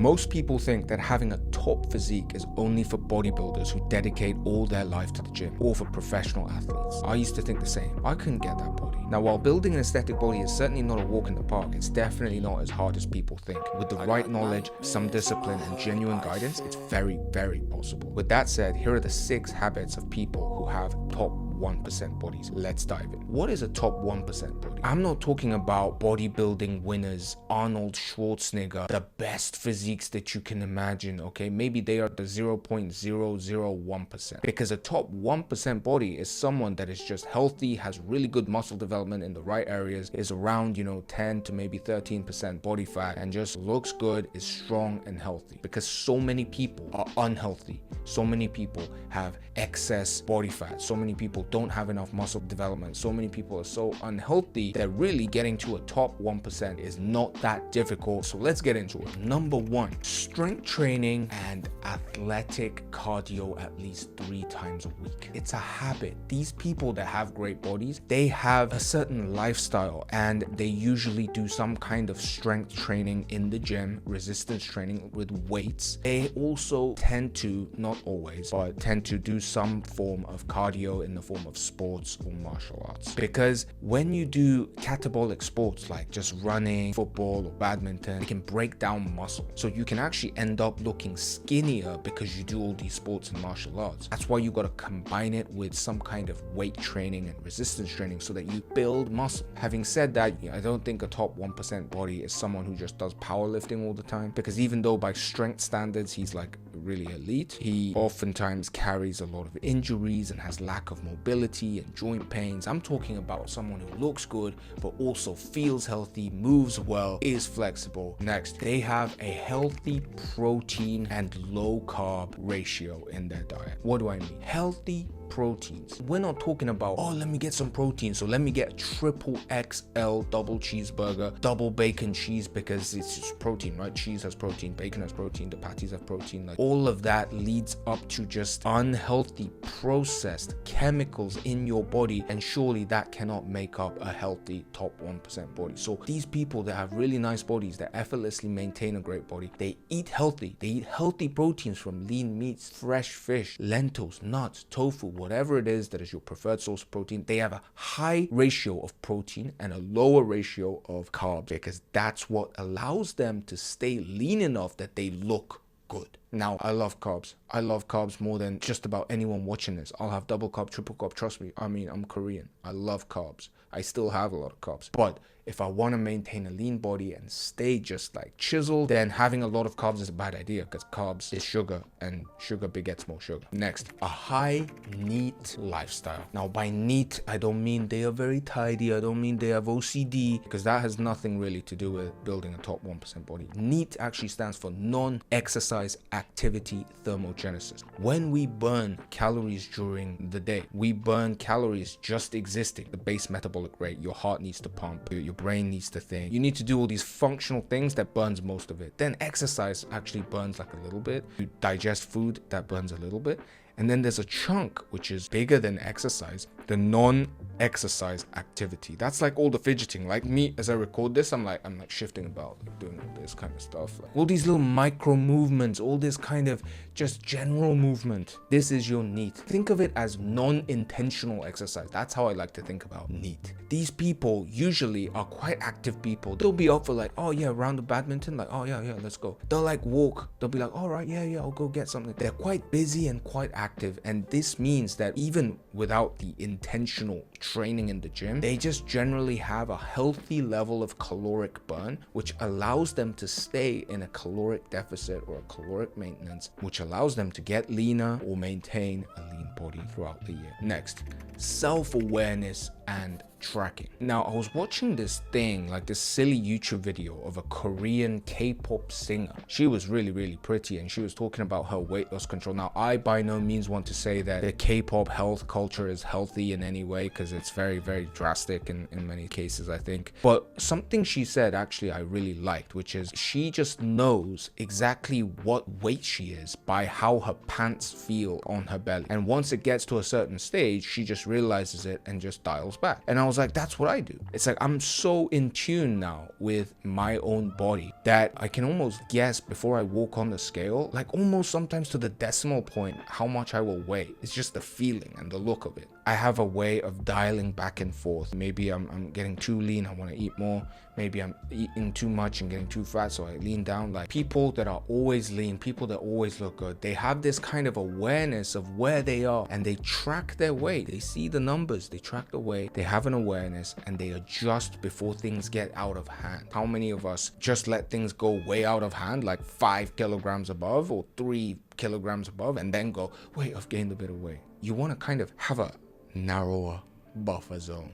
Most people think that having a top physique is only for bodybuilders who dedicate all their life to the gym, or for professional athletes. I used to think the same. I couldn't get that body. Now, while building an aesthetic body is certainly not a walk in the park, it's definitely not as hard as people think. With the right knowledge, some discipline, and genuine guidance, it's very, very possible. With that said, here are the 6 habits of people who have top 1% bodies. Let's dive in. What is a top 1% body? I'm not talking about bodybuilding winners, Arnold Schwarzenegger, the best physiques that you can imagine, okay? Maybe they are the 0.001%. Because a top 1% body is someone that is just healthy, has really good muscle development in the right areas, is around, 10 to maybe 13% body fat, and just looks good, is strong and healthy. Because so many people are unhealthy. So many people have excess body fat. So many people don't have enough muscle development. So many people are so unhealthy that really getting to a top 1% is not that difficult. So let's get into it. Number 1, strength training and athletic cardio at least 3 times a week. It's a habit. These people that have great bodies, they have a certain lifestyle, and they usually do some kind of strength training in the gym, resistance training with weights. They also tend to, not always, but tend to do some form of cardio in the form of sports or martial arts. Because when you do catabolic sports like just running, football, or badminton, it can break down muscle. So you can actually end up looking skinnier because you do all these sports and martial arts. That's why you got to combine it with some kind of weight training and resistance training so that you build muscle. Having said that, I don't think a top 1% body is someone who just does powerlifting all the time, because even though by strength standards he's like really elite, he oftentimes carries a lot of injuries and has lack of mobility and joint pains. I'm talking about someone who looks good but also feels healthy, moves well, is flexible. Next, they have a healthy protein and low carb ratio in their diet. What do I mean? Healthy proteins. We're not talking about, oh, let me get some protein, so let me get a triple XL double cheeseburger, double bacon cheese, because it's just protein, right? Cheese has protein, bacon has protein, the patties have protein. Like, all of that leads up to just unhealthy processed chemicals in your body, and surely that cannot make up a healthy top 1% body. So these people that have really nice bodies, that effortlessly maintain a great body, they eat healthy. They eat healthy proteins from lean meats, fresh fish, lentils, nuts, tofu, whatever it is that is your preferred source of protein. They have a high ratio of protein and a lower ratio of carbs, because that's what allows them to stay lean enough that they look good. Now, I love carbs. I love carbs more than just about anyone watching this. I'll have double carb, triple carb, trust me. I mean, I'm Korean. I love carbs. I still have a lot of carbs. But if I want to maintain a lean body and stay just like chiseled, then having a lot of carbs is a bad idea, because carbs is sugar and sugar begets more sugar. Next, a high neat lifestyle. Now, by neat, I don't mean they are very tidy. I don't mean they have OCD, because that has nothing really to do with building a top 1% body. Neat actually stands for non-exercise activity thermogenesis. When we burn calories during the day, we burn calories just existing. The base metabolic rate, your heart needs to pump, your brain needs to think. You need to do all these functional things that burns most of it. Then exercise actually burns like a little bit. You digest food, that burns a little bit. And then there's a chunk which is bigger than exercise, the non-exercise activity. That's like all the fidgeting. Like me, as I record this, I'm like shifting about, like doing all this kind of stuff. Like all these little micro movements, all this kind of just general movement. This is your NEAT. Think of it as non-intentional exercise. That's how I like to think about NEAT. These people usually are quite active people. They'll be up for like, oh yeah, round of badminton, like, oh yeah, let's go. They'll like walk. They'll be like, all right, yeah, I'll go get something. They're quite busy and quite active, and this means that even without the intentional training in the gym, they just generally have a healthy level of caloric burn, which allows them to stay in a caloric deficit or a caloric maintenance, which allows them to get leaner or maintain a lean body throughout the year. Next, self-awareness and tracking. Now, I was watching this thing, like this silly YouTube video of a Korean K-pop singer. She was really pretty, and she was talking about her weight loss control. Now, I by no means want to say that the K-pop health culture is healthy in any way, because it's very drastic in many cases, I think. But something she said actually I really liked, which is she just knows exactly what weight she is by how her pants feel on her belly. And once it gets to a certain stage, she just realizes it and just dials back. And I was was like, that's what I do. It's like I'm so in tune now with my own body that I can almost guess before I walk on the scale, like almost sometimes to the decimal point, how much I will weigh. It's just the feeling and the look of it. I have a way of dialing back and forth. Maybe I'm getting too lean, I want to eat more. Maybe I'm eating too much and getting too fat, so I lean down. Like people that are always lean, people that always look good, they have this kind of awareness of where they are, and they track their weight. They see the numbers, they track the weight, they have an awareness, and they adjust before things get out of hand. How many of us just let things go way out of hand, like 5 kilograms above or 3 kilograms above, and then go, wait, I've gained a bit of weight. You want to kind of have a narrower buffer zone.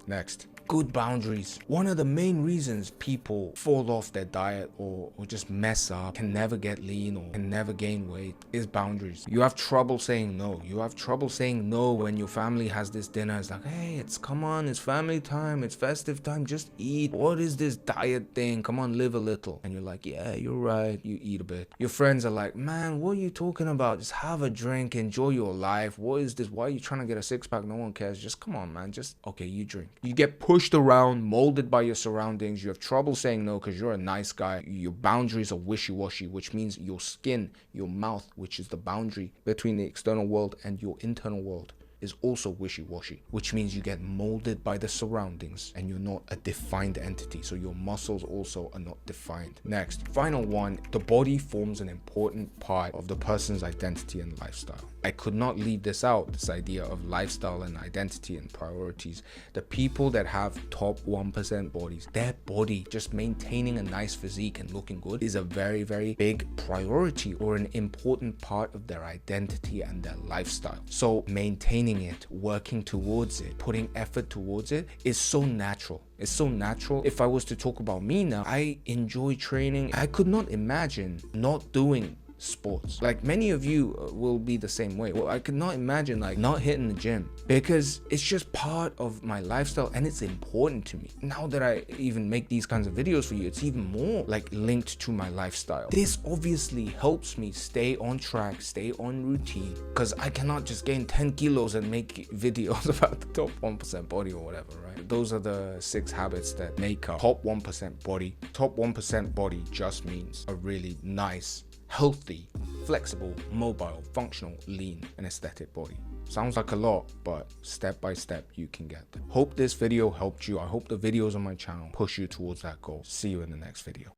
Next, good boundaries. One of the main reasons people fall off their diet or just mess up, can never get lean or can never gain weight, is boundaries. You have trouble saying no. You have trouble saying no when your family has this dinner. It's like, hey, come on, it's family time, it's festive time, just eat. What is this diet thing? Come on, live a little. And you're like, yeah, you're right, you eat a bit. Your friends are like, man, what are you talking about? Just have a drink, enjoy your life. What is this? Why are you trying to get a six-pack? No one cares. Just come on, man. Just, okay, you drink. You get pushed around, molded by your surroundings. You have trouble saying no because you're a nice guy. Your boundaries are wishy-washy, which means your skin, your mouth, which is the boundary between the external world and your internal world, is also wishy-washy, which means you get molded by the surroundings and you're not a defined entity. So your muscles also are not defined. Next, final one, the body forms an important part of the person's identity and lifestyle. I could not leave this out, this idea of lifestyle and identity and priorities. The people that have top 1% bodies, their body, just maintaining a nice physique and looking good, is a very, very big priority or an important part of their identity and their lifestyle. So maintaining it, working towards it, putting effort towards it is so natural. It's so natural. If I was to talk about me now, I enjoy training. I could not imagine not doing sports. Like many of you will be the same way. Well, I could not imagine like not hitting the gym because it's just part of my lifestyle and it's important to me. Now that I even make these kinds of videos for you, it's even more like linked to my lifestyle. This obviously helps me stay on track, stay on routine, because I cannot just gain 10 kilos and make videos about the top 1% body or whatever, right? Those are the 6 habits that make a top 1% body. Top 1% body just means a really nice, healthy, flexible, mobile, functional, lean, and aesthetic body. Sounds like a lot, but step by step you can get there. Hope this video helped you. I hope the videos on my channel push you towards that goal. See you in the next video.